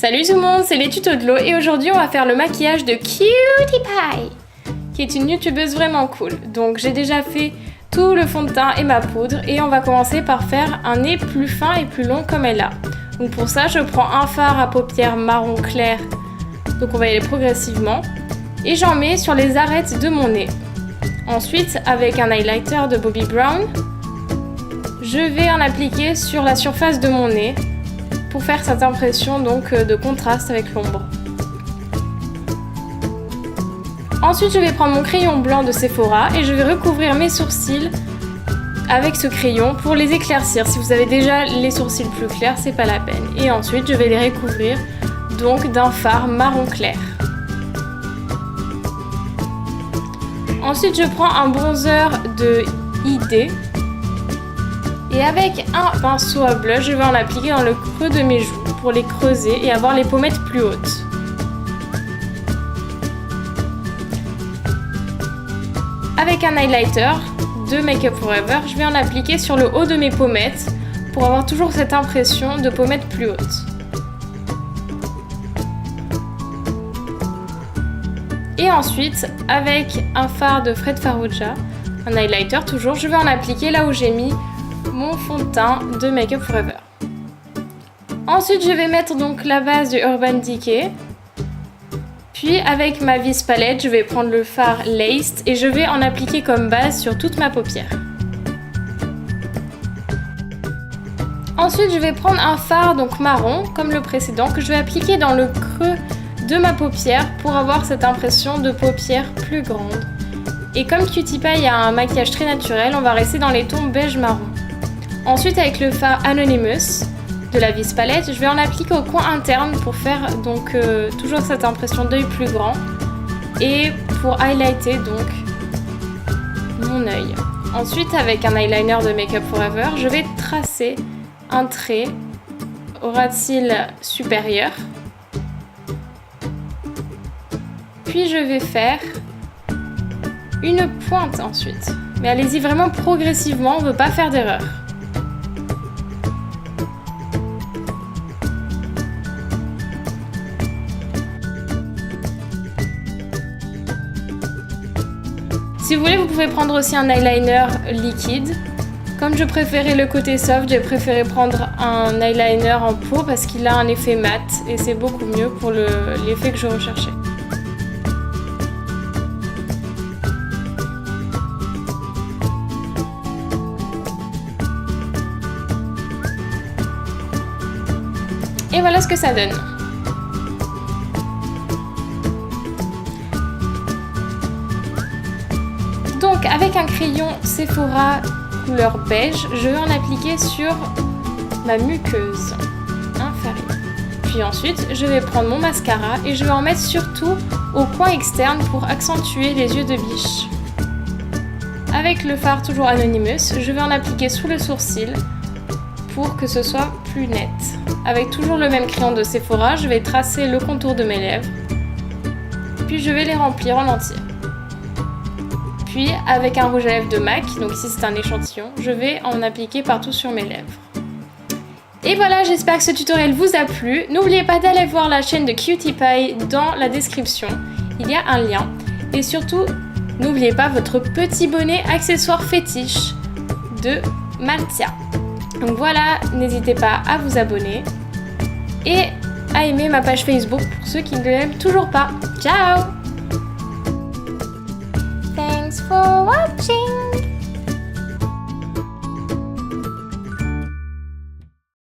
Salut tout le monde, c'est les tutos de l'eau et aujourd'hui on va faire le maquillage de Cutie Pie, qui est une youtubeuse vraiment cool. Donc j'ai déjà fait tout le fond de teint et ma poudre et on va commencer par faire un nez plus fin et plus long comme elle a. Donc pour ça je prends un fard à paupières marron clair, donc on va y aller progressivement, et j'en mets sur les arêtes de mon nez. Ensuite avec un highlighter de Bobbi Brown, je vais en appliquer sur la surface de mon nez pour faire cette impression donc de contraste avec l'ombre. Ensuite je vais prendre mon crayon blanc de Sephora et je vais recouvrir mes sourcils avec ce crayon pour les éclaircir. Si vous avez déjà les sourcils plus clairs, c'est pas la peine. Et ensuite je vais les recouvrir donc d'un fard marron clair. Ensuite je prends un bronzer de ID. Et avec un pinceau à blush, je vais en appliquer dans le creux de mes joues pour les creuser et avoir les pommettes plus hautes. Avec un highlighter de Make Up For Ever, je vais en appliquer sur le haut de mes pommettes pour avoir toujours cette impression de pommettes plus hautes. Et ensuite, avec un fard de Fred Farrugia, un highlighter toujours, je vais en appliquer là où j'ai mis mon fond de teint de Make Up For Ever. Ensuite je vais mettre donc la base du Urban Decay. Puis avec ma vis palette je vais prendre le fard Laced et je vais en appliquer comme base sur toute ma paupière. Ensuite je vais prendre un fard donc marron comme le précédent que je vais appliquer dans le creux de ma paupière pour avoir cette impression de paupière plus grande. Et comme Cutie Pie a un maquillage très naturel, on va rester dans les tons beige marron. Ensuite avec le fard Anonymous de la vis palette, je vais en appliquer au coin interne pour faire donc toujours cette impression d'œil plus grand et pour highlighter donc mon œil. Ensuite avec un eyeliner de Make Up For Ever, je vais tracer un trait au ras de cils supérieur. Puis je vais faire une pointe ensuite. Mais allez-y vraiment progressivement, on ne veut pas faire d'erreur. Si vous voulez, vous pouvez prendre aussi un eyeliner liquide. Comme je préférais le côté soft, j'ai préféré prendre un eyeliner en peau parce qu'il a un effet mat et c'est beaucoup mieux pour l'effet que je recherchais. Et voilà ce que ça donne. Donc avec un crayon Sephora couleur beige, je vais en appliquer sur ma muqueuse inférieure. Puis ensuite, je vais prendre mon mascara et je vais en mettre surtout au coin externe pour accentuer les yeux de biche. Avec le fard toujours Anonymous, je vais en appliquer sous le sourcil pour que ce soit plus net. Avec toujours le même crayon de Sephora, je vais tracer le contour de mes lèvres. Puis je vais les remplir en entier. Puis avec un rouge à lèvres de MAC, donc ici c'est un échantillon, je vais en appliquer partout sur mes lèvres. Et voilà, j'espère que ce tutoriel vous a plu. N'oubliez pas d'aller voir la chaîne de Cutie Pie dans la description. Il y a un lien. Et surtout, n'oubliez pas votre petit bonnet accessoire fétiche de Maltia. Donc voilà, n'hésitez pas à vous abonner et à aimer ma page Facebook pour ceux qui ne l'aiment toujours pas. Ciao! Thanks for